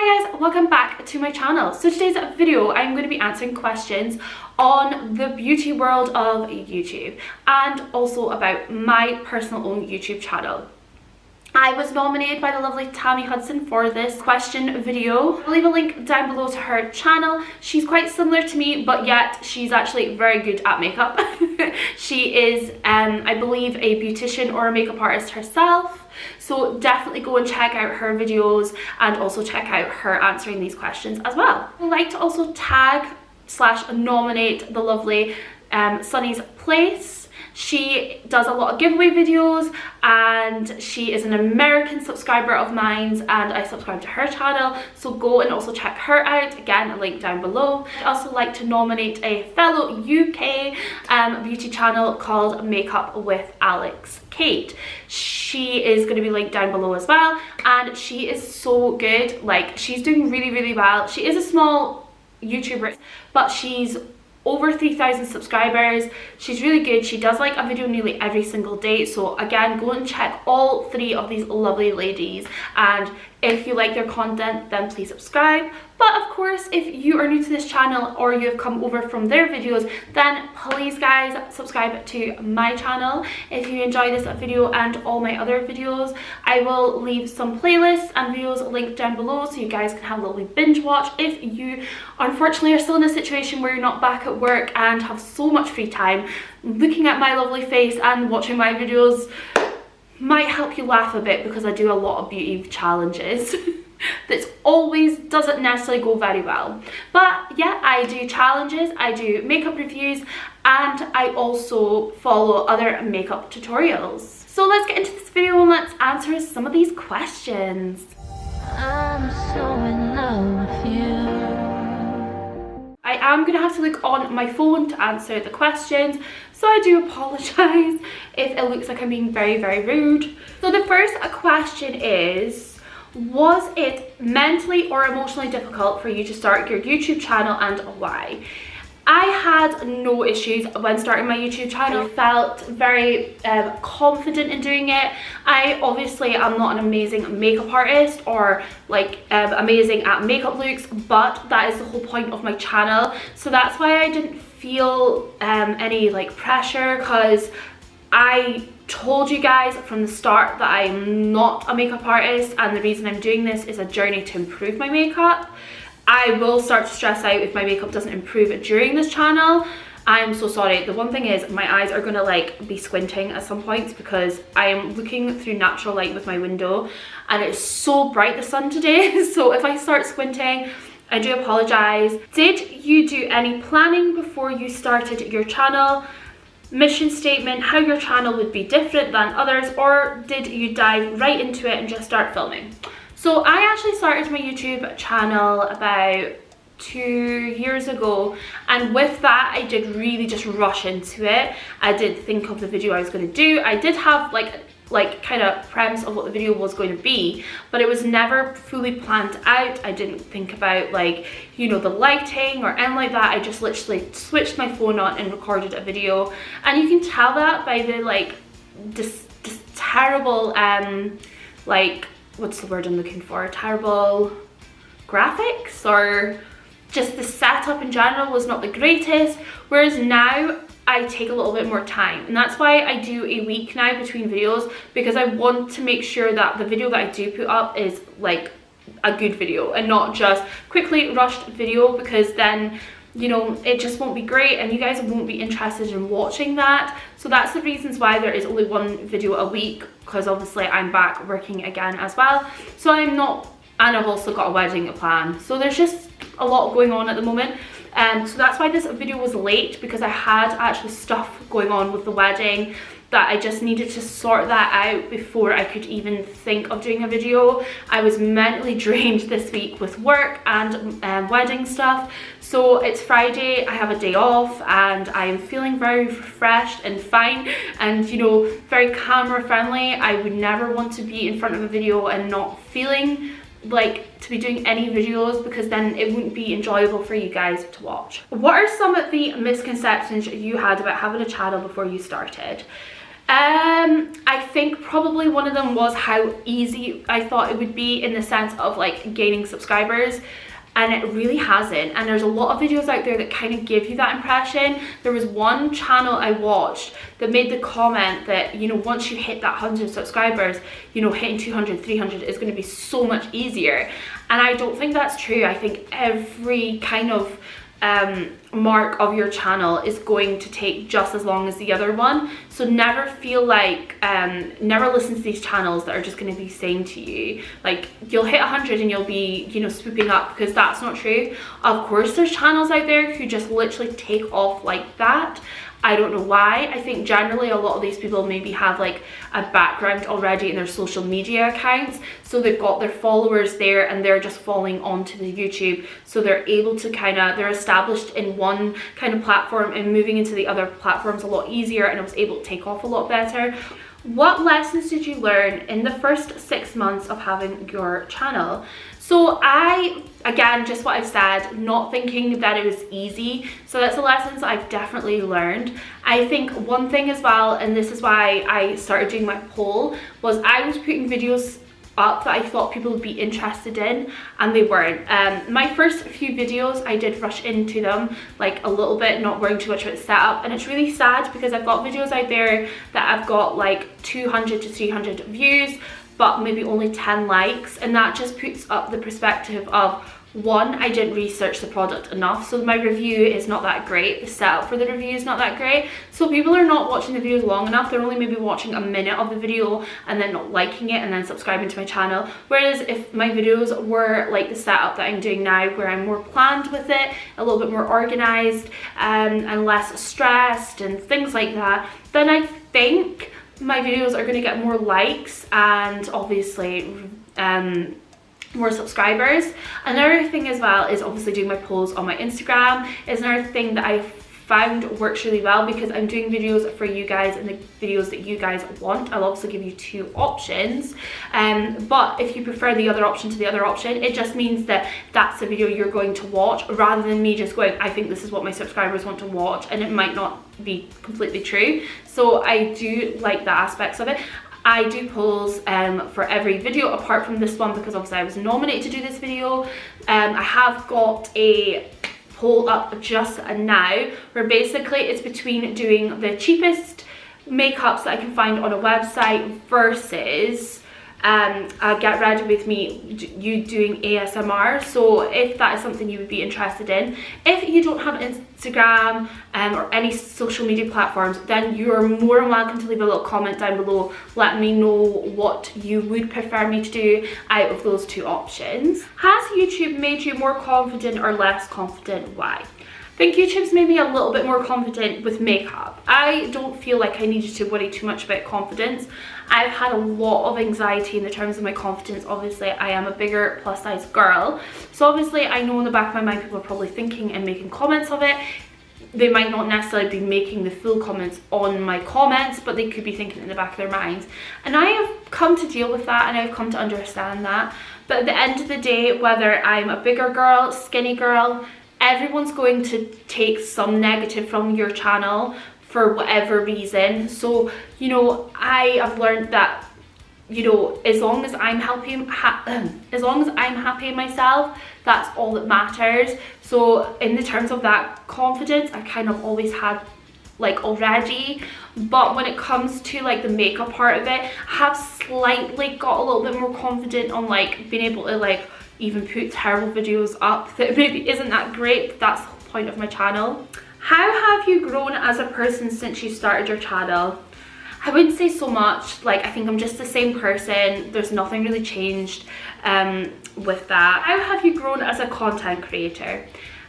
Hi guys, welcome back to my channel. So today's video I'm going to be answering questions on the beauty world of YouTube and also about my personal own YouTube channel. I was nominated by the lovely Tammy Hudson for this question video. I'll leave a link down below to her channel. She's quite similar to me, but yet she's actually very good at makeup. She is, I believe, a beautician or a makeup artist herself. So definitely go and check out her videos and also check out her answering these questions as well. I'd like to also tag / nominate the lovely Sunnys Place. She does a lot of giveaway videos and she is an American subscriber of mine and I subscribe to her channel, so go and also check her out. Again, a link down below. I'd also like to nominate a fellow UK beauty channel called Makeupwithalixkate. She is going to be linked down below as well, and she is so good. Like, she's doing really well. She is a small YouTuber, but she's over 3,000 subscribers. She's really good. She does like a video nearly every single day. So again, go and check all three of these lovely ladies, and if you like their content then please subscribe. But of course, if you are new to this channel or you have come over from their videos, then please guys subscribe to my channel. If you enjoy this video and all my other videos, I will leave some playlists and videos linked down below so you guys can have a little binge watch if you unfortunately are still in a situation where you're not back at work and have so much free time. Looking at my lovely face and watching my videos might help you laugh a bit, because I do a lot of beauty challenges. That always doesn't necessarily go very well, but yeah, I do challenges, I do makeup reviews, and I also follow other makeup tutorials. So let's get into this video and let's answer some of these questions. I'm so in love with you. I am going to have to look on my phone to answer the questions, so I do apologise if it looks like I'm being very rude. So the first question is, was it mentally or emotionally difficult for you to start your YouTube channel and why? I had no issues when starting my YouTube channel. I felt very confident in doing it. I obviously am not an amazing makeup artist or like amazing at makeup looks, but that is the whole point of my channel. So that's why I didn't feel any like pressure, because I told you guys from the start that I'm not a makeup artist, and the reason I'm doing this is a journey to improve my makeup. I will start to stress out if my makeup doesn't improve during this channel. I'm so sorry. The one thing is my eyes are gonna like be squinting at some points because I am looking through natural light with my window and it's so bright, the sun today. So if I start squinting, I do apologize. Did you do any planning before you started your channel? Mission statement, how your channel would be different than others, or did you dive right into it and just start filming? So I actually started my YouTube channel about 2 years ago, and with that I did really just rush into it. I did think of the video I was going to do. I did have like kind of premise of what the video was going to be, but it was never fully planned out. I didn't think about, like, you know, the lighting or anything like that. I just literally switched my phone on and recorded a video, and you can tell that by the like this terrible like, what's the word I'm looking for, terrible graphics, or just the setup in general was not the greatest. Whereas now I take a little bit more time, and that's why I do a week now between videos, because I want to make sure that the video that I do put up is like a good video and not just quickly rushed video, because then, you know, it just won't be great and you guys won't be interested in watching that. So that's the reasons why there is only one video a week, because obviously I'm back working again as well. So I'm not, and I've also got a wedding to plan. So there's just a lot going on at the moment. So that's why this video was late, because I had actually stuff going on with the wedding that I just needed to sort that out before I could even think of doing a video. I was mentally drained this week with work and wedding stuff. So it's Friday, I have a day off, and I am feeling very refreshed and fine and, you know, very camera friendly. I would never want to be in front of a video and not feeling like to be doing any videos, because then it wouldn't be enjoyable for you guys to watch. What are some of the misconceptions you had about having a channel before you started? I think probably one of them was how easy I thought it would be, in the sense of like gaining subscribers, and it really hasn't. And there's a lot of videos out there that kind of give you that impression. There was one channel I watched that made the comment that, you know, once you hit that 100 subscribers, you know, hitting 200, 300 is going to be so much easier. And I don't think that's true. I think every kind of mark of your channel is going to take just as long as the other one. So never feel like, never listen to these channels that are just going to be saying to you like you'll hit 100 and you'll be, you know, swooping up, because that's not true. Of course there's channels out there who just literally take off like that. I don't know why. I think generally a lot of these people maybe have like a background already in their social media accounts, so they've got their followers there and they're just falling onto the YouTube, so they're able to kind of, they're established in one kind of platform and moving into the other platforms a lot easier, and it was able to take off a lot better. What lessons did you learn in the first 6 months of having your channel? So again, just what I've said, not thinking that it was easy. So that's the lessons I've definitely learned. I think one thing as well, and this is why I started doing my poll, was I was putting videos up that I thought people would be interested in, and they weren't. My first few videos, I did rush into them like a little bit, not worrying too much about the setup, and it's really sad because I've got videos out there that I've got like 200 to 300 views, but maybe only 10 likes, and that just puts up the perspective of, one, I didn't research the product enough, so my review is not that great, the setup for the review is not that great, so people are not watching the videos long enough. They're only maybe watching a minute of the video and then not liking it and then subscribing to my channel. Whereas if my videos were like the setup that I'm doing now, where I'm more planned with it, a little bit more organized, and less stressed and things like that, then I think my videos are going to get more likes and obviously more subscribers. Another thing as well is obviously doing my polls on my Instagram is another thing that I found works really well, because I'm doing videos for you guys and the videos that you guys want. I'll also give you 2 options, but if you prefer the other option to the other option, it just means that that's the video you're going to watch, rather than me just going, I think this is what my subscribers want to watch, and it might not be completely true. So I do like the aspects of it. I do polls for every video apart from this one, because obviously I was nominated to do this video. I have got a poll up just now where basically it's between doing the cheapest makeups that I can find on a website versus get ready with me, you doing ASMR. So if that is something you would be interested in, if you don't have Instagram or any social media platforms, then you're more than welcome to leave a little comment down below, let me know what you would prefer me to do out of those 2 options. Has YouTube made you more confident or less confident? Why? I think YouTube's made me a little bit more confident with makeup. I don't feel like I needed to worry too much about confidence. I've had a lot of anxiety in the terms of my confidence. Obviously, I am a bigger plus size girl. So obviously, I know in the back of my mind people are probably thinking and making comments of it. They might not necessarily be making the full comments on my comments, but they could be thinking in the back of their minds. And I have come to deal with that, and I've come to understand that. But at the end of the day, whether I'm a bigger girl, skinny girl, everyone's going to take some negative from your channel for whatever reason. So, you know, I have learned that, you know, as long as I'm happy in myself, that's all that matters. So in the terms of that confidence, I kind of always had like already, but when it comes to like the makeup part of it, I have slightly got a little bit more confident on like being able to like even put terrible videos up that maybe isn't that great, but that's the whole point of my channel. How have you grown as a person since you started your channel? I wouldn't say so much. Like, I think I'm just the same person. There's nothing really changed with that. How have you grown as a content creator?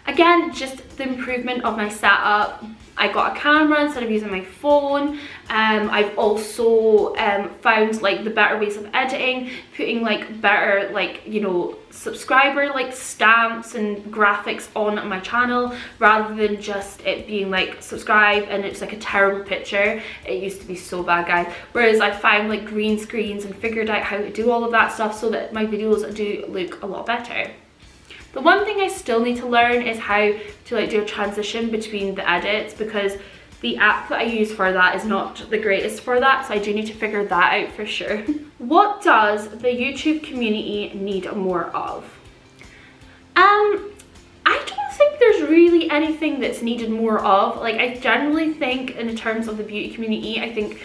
Again, just the improvement of my setup. I got a camera instead of using my phone. I've also found like the better ways of editing, putting like better like, you know, subscriber like stamps and graphics on my channel, rather than just it being like subscribe and it's like a terrible picture. It used to be so bad, guys. Whereas I found like green screens and figured out how to do all of that stuff so that my videos do look a lot better. The one thing I still need to learn is how to like do a transition between the edits, because the app that I use for that is not the greatest for that, so I do need to figure that out for sure. What does the YouTube community need more of? I don't think there's really anything that's needed more of. Like, I generally think in terms of the beauty community, I think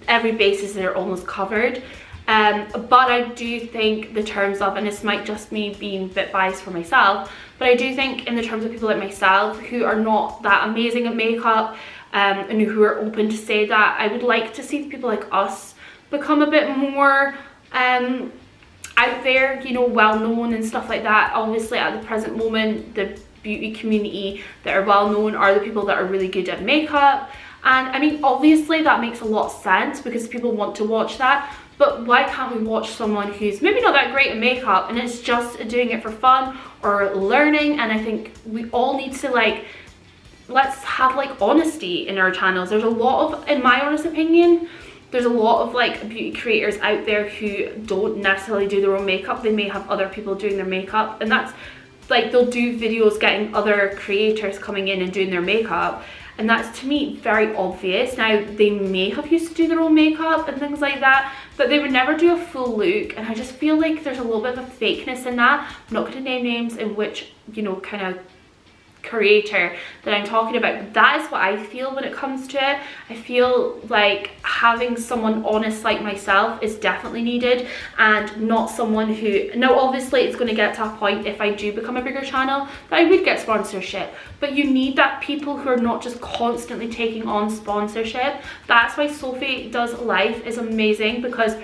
every bases are almost covered. But I do think the terms of, and this might just me being a bit biased for myself, but I do think in the terms of people like myself who are not that amazing at makeup and who are open to say that, I would like to see people like us become a bit more out there, you know, well known and stuff like that. Obviously at the present moment, the beauty community that are well known are the people that are really good at makeup. And I mean, obviously that makes a lot of sense because people want to watch that. But why can't we watch someone who's maybe not that great at makeup and it's just doing it for fun or learning? And I think we all need to, like, let's have like honesty in our channels. There's a lot of, in my honest opinion, there's a lot of like beauty creators out there who don't necessarily do their own makeup. They may have other people doing their makeup, and that's like, they'll do videos getting other creators coming in and doing their makeup. And that's, to me, very obvious. Now, they may have used to do their own makeup and things like that, but they would never do a full look. And I just feel like there's a little bit of a fakeness in that. I'm not going to name names in which, you know, kind of creator that I'm talking about, but that is what I feel when it comes to it. I feel like having someone honest like myself is definitely needed, and not someone who, now obviously it's going to get to a point if I do become a bigger channel that I would get sponsorship, but you need that people who are not just constantly taking on sponsorship. That's why SOPHDOESLIFE is amazing, because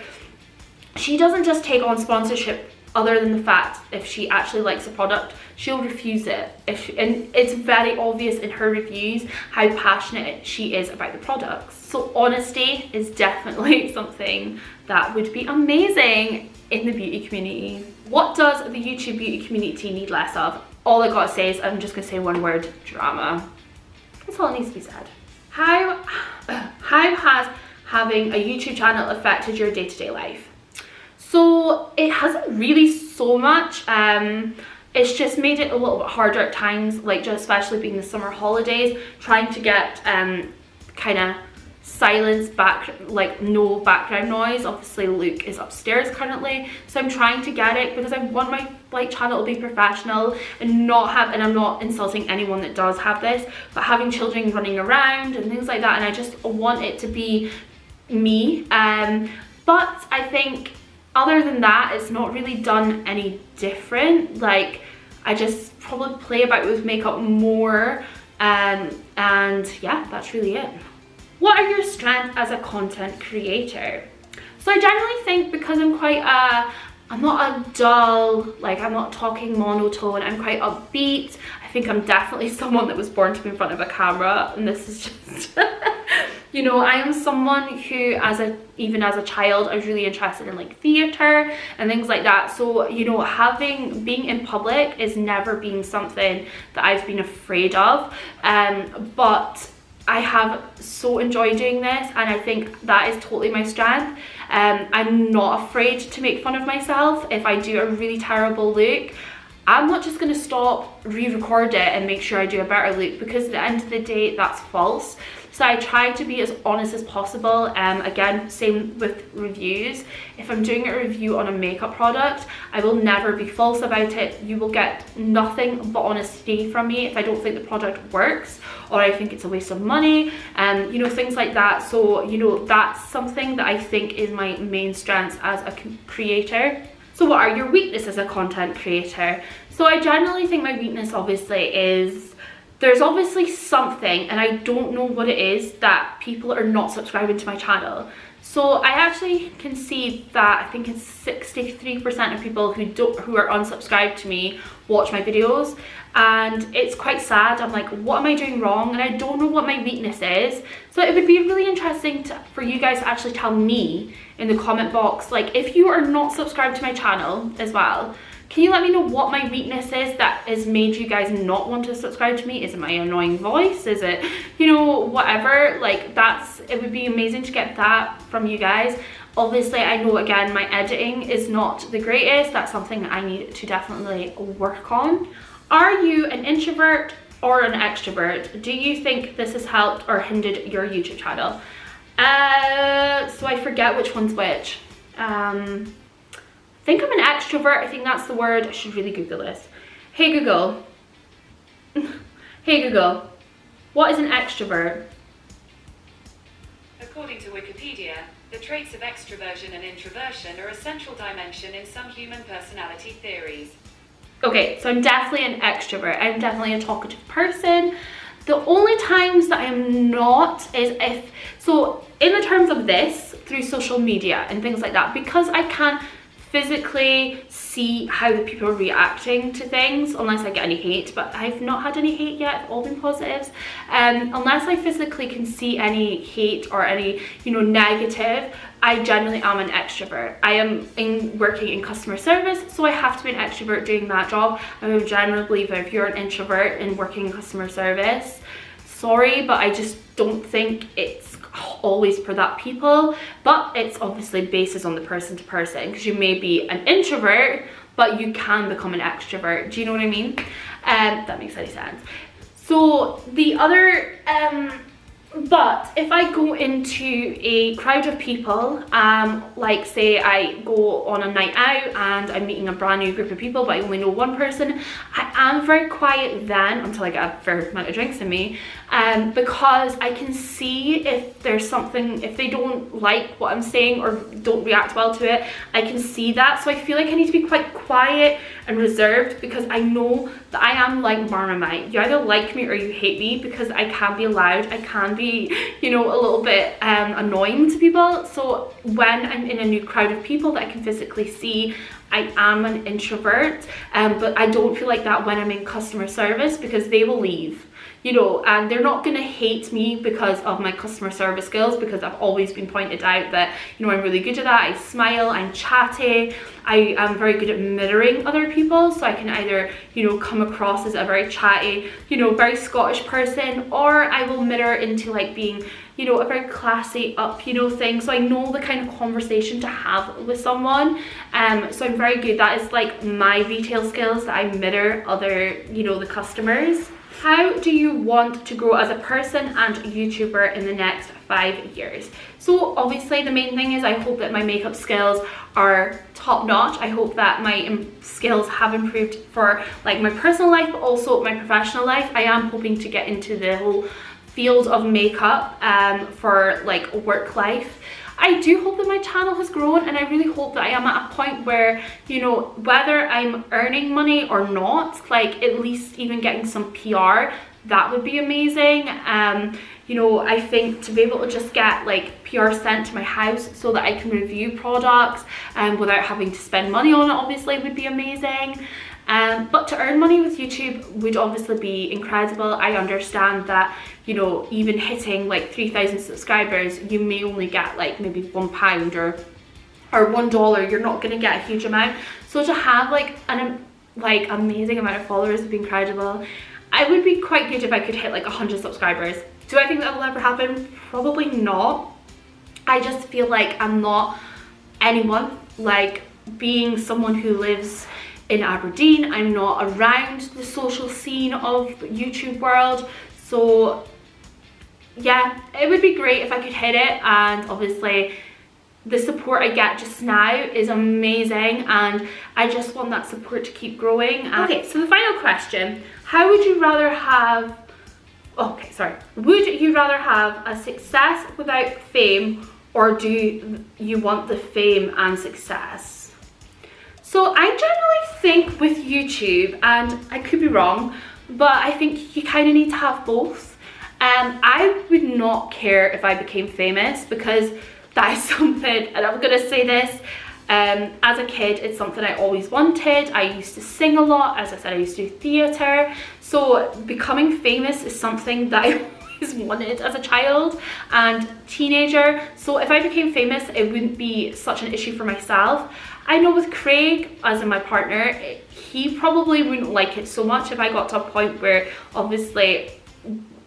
she doesn't just take on sponsorship other than the fact if she actually likes a product, she'll refuse it. And it's very obvious in her reviews how passionate she is about the products. So honesty is definitely something that would be amazing in the beauty community. What does the YouTube beauty community need less of? All I gotta say is, I'm just gonna say one word: drama. That's all it needs to be said. How has having a YouTube channel affected your day-to-day life? So it hasn't really so much. It's just made it a little bit harder at times, like just especially being the summer holidays, trying to get kind of silence back, like no background noise. Obviously Luke is upstairs currently, so I'm trying to get it because I want my like channel to be professional and not have, and I'm not insulting anyone that does have this, but having children running around and things like that, and I just want it to be me. But I think other than that, it's not really done any different. Like, I just probably play about with makeup more, and yeah, that's really it. What are your strengths as a content creator? So I generally think, because I'm quite I'm not a dull, like I'm not talking monotone, I'm quite upbeat. I think I'm definitely someone that was born to be in front of a camera, and this is just you know, I am someone who even as a child, I was really interested in like theatre and things like that. So, you know, being in public is never been something that I've been afraid of. But I have so enjoyed doing this, and I think that is totally my strength. I'm not afraid to make fun of myself. If I do a really terrible look, I'm not just going to stop, re-record it and make sure I do a better look, because at the end of the day, that's false. So I try to be as honest as possible. Again, same with reviews. If I'm doing a review on a makeup product, I will never be false about it. You will get nothing but honesty from me if I don't think the product works, or I think it's a waste of money, and you know, things like that. So, you know, that's something that I think is my main strength as a creator. So what are your weaknesses as a content creator? So I generally think my weakness obviously is, there's obviously something, and I don't know what it is, that people are not subscribing to my channel. So I actually can see that I think it's 63% of people who are unsubscribed to me watch my videos, and it's quite sad. I'm like, what am I doing wrong? And I don't know what my weakness is. So it would be really interesting for you guys to actually tell me in the comment box, like if you are not subscribed to my channel as well, can you let me know what my weakness is that has made you guys not want to subscribe to me? Is it my annoying voice? Is it, you know, whatever? Like, it would be amazing to get that from you guys. Obviously, I know, again, my editing is not the greatest. That's something I need to definitely work on. Are you an introvert or an extrovert? Do you think this has helped or hindered your YouTube channel? So I forget which one's which. I think I'm an extrovert. I think that's the word. I should really Google this. Hey Google. Hey Google. What is an extrovert? According to Wikipedia, the traits of extroversion and introversion are a central dimension in some human personality theories. Okay, so I'm definitely an extrovert. I'm definitely a talkative person. The only times that I am not is if, so in the terms of this, through social media and things like that, because I can't physically see how the people are reacting to things, unless I get any hate, but I've not had any hate yet. I've all been positives. Unless I physically can see any hate or any, you know, negative, I generally am an extrovert. I am working in customer service, so I have to be an extrovert doing that job. I would generally believe that if you're an introvert and working in customer service, sorry, but I just don't think it's always for that people. But it's obviously basis on the person to person, because you may be an introvert, but you can become an extrovert. Do you know what I mean? That makes any sense. So the other, but if I go into a crowd of people, like say I go on a night out and I'm meeting a brand new group of people, but I only know one person, I am very quiet then until I get a fair amount of drinks in me, because I can see if there's something, if they don't like what I'm saying or don't react well to it, I can see that. So I feel like I need to be quite quiet and reserved, because I know that I am like Marmite. You either like me or you hate me, because I can be loud, I can be, you know, a little bit annoying to people. So when I'm in a new crowd of people that I can physically see, I am an introvert, but I don't feel like that when I'm in customer service, because they will leave, you know, and they're not gonna hate me because of my customer service skills, because I've always been pointed out that, you know, I'm really good at that. I smile, I'm chatty, I am very good at mirroring other people, so I can either, you know, come across as a very chatty, you know, very Scottish person, or I will mirror into like being, you know, a very classy up, you know, thing. So I know the kind of conversation to have with someone, so I'm very good. That is like my retail skills, that I mirror other, you know, the customers. How do you want to grow as a person and YouTuber in the next 5 years? So obviously the main thing is I hope that my makeup skills are top notch. I hope that my skills have improved for like my personal life, but also my professional life. I am hoping to get into the whole field of makeup for like work life. I do hope that my channel has grown, and I really hope that I am at a point where, you know, whether I'm earning money or not, like at least even getting some PR, that would be amazing. You know, I think to be able to just get like PR sent to my house so that I can review products without having to spend money on it, obviously would be amazing. But to earn money with YouTube would obviously be incredible. I understand that, you know, even hitting like 3,000 subscribers, you may only get like maybe £1 or $1. You're not going to get a huge amount. So to have like an amazing amount of followers would be incredible. I would be quite good if I could hit like 100 subscribers. Do I think that will ever happen? Probably not. I just feel like I'm not anyone. Like, being someone who lives in Aberdeen, I'm not around the social scene of YouTube world. So yeah, it would be great if I could hit it, and obviously the support I get just now is amazing, and I just want that support to keep growing. Okay, so the final question, how would you rather have, would you rather have a success without fame, or do you want the fame and success? So I generally think with YouTube, and I could be wrong, but I think you kind of need to have both. I would not care if I became famous, because that is something, and I'm gonna say this, as a kid, it's something I always wanted. I used to sing a lot. As I said, I used to do theatre. So becoming famous is something that I always wanted as a child and teenager. So if I became famous, it wouldn't be such an issue for myself. I know with Craig, as in my partner, he probably wouldn't like it so much if I got to a point where obviously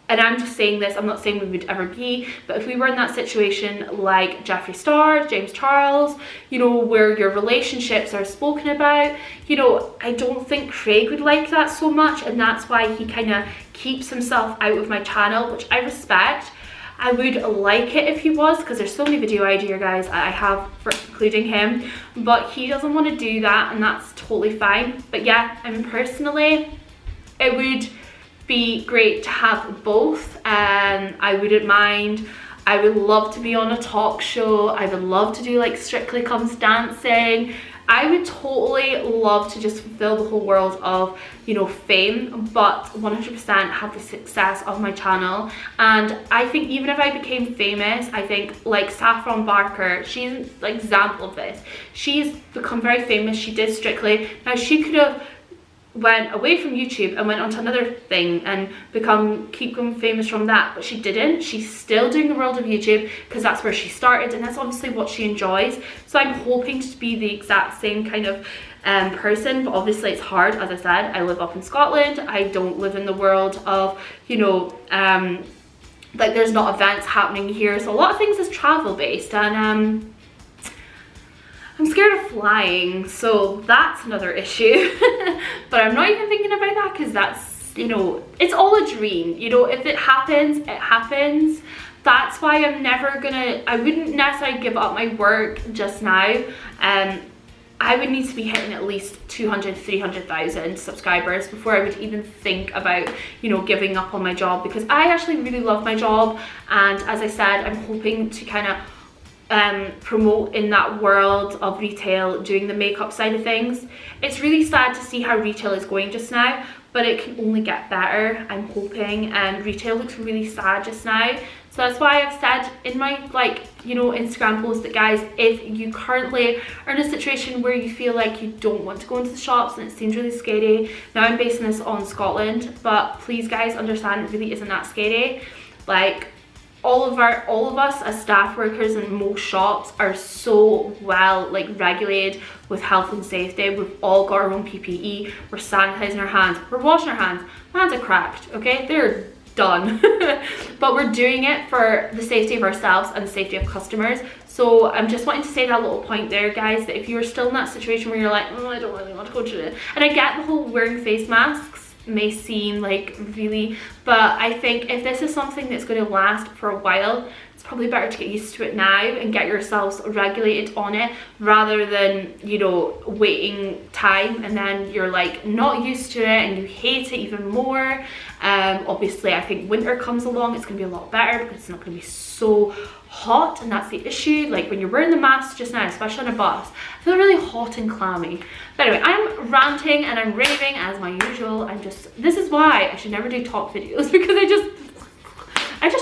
and I'm just saying this, I'm not saying we would ever be, but if we were in that situation like Jeffree Star, James Charles, you know, where your relationships are spoken about, you know, I don't think Craig would like that so much, and that's why he kind of keeps himself out of my channel, which I respect. I would like it if he was, because there's so many video idea guys I have for including him, but he doesn't want to do that, and that's totally fine. But yeah, I mean, personally, it would be great to have both, and I wouldn't mind. I would love to be on a talk show. I would love to do like Strictly Comes Dancing. I would totally love to just fulfill the whole world of, you know, fame, but 100% have the success of my channel. And I think even if I became famous, I think like Saffron Barker, she's an example of this. She's become very famous. She did Strictly. Now she could have went away from YouTube and went on to another thing and keep going famous from that, but she didn't. She's still doing the world of YouTube because that's where she started, and that's obviously what she enjoys. So I'm hoping to be the exact same kind of person, but obviously it's hard. As I said, I live up in Scotland. I don't live in the world of, you know, like there's not events happening here, so a lot of things is travel based, and I'm scared of flying, so that's another issue. But I'm not even thinking about that because that's, you know, it's all a dream. You know, if it happens, it happens. That's why I'm never gonna, I wouldn't necessarily give up my work just now. I would need to be hitting at least 200, 300,000 subscribers before I would even think about, you know, giving up on my job, because I actually really love my job. And as I said, I'm hoping to kind of promote in that world of retail, doing the makeup side of things. It's really sad to see how retail is going just now, but it can only get better, I'm hoping. And retail looks really sad just now, so that's why I've said in my, like, you know, Instagram post that, guys, if you currently are in a situation where you feel like you don't want to go into the shops and it seems really scary. Now I'm basing this on Scotland, but please guys understand, it really isn't that scary. Like, all of us as staff workers in most shops are so well, like, regulated with health and safety. We've all got our own PPE. We're sanitizing our hands. We're washing our hands. My hands are cracked, okay? They're done. But we're doing it for the safety of ourselves and the safety of customers. So I'm just wanting to say that little point there, guys, that if you're still in that situation where you're like, oh, I don't really want to go to it. And I get the whole wearing face masks may seem like really, but I think if this is something that's going to last for a while, it's probably better to get used to it now and get yourselves regulated on it, rather than, you know, waiting time and then you're like not used to it and you hate it even more. Obviously I think winter comes along, it's going to be a lot better because it's not going to be so hot, and that's the issue. Like when you're wearing the mask just now, especially on a bus, I feel really hot and clammy. But anyway, I'm ranting and I'm raving as my usual. This is why I should never do talk videos, because I just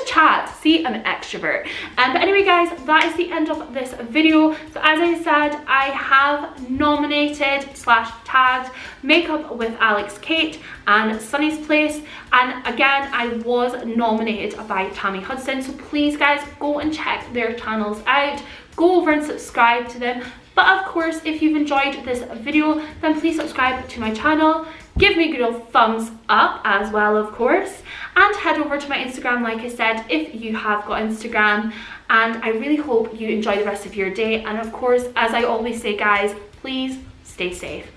chat. See, I'm an extrovert. But anyway guys, that is the end of this video. So as I said, I have nominated / tagged Makeupwithalixkate and Sunnys Place, and again I was nominated by Tammy Hudson, so please guys go and check their channels out, go over and subscribe to them. But of course, if you've enjoyed this video, then please subscribe to my channel, give me a good old thumbs up as well, of course, and head over to my Instagram, like I said, if you have got Instagram. And I really hope you enjoy the rest of your day, and of course, as I always say guys, please stay safe.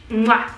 Mwah.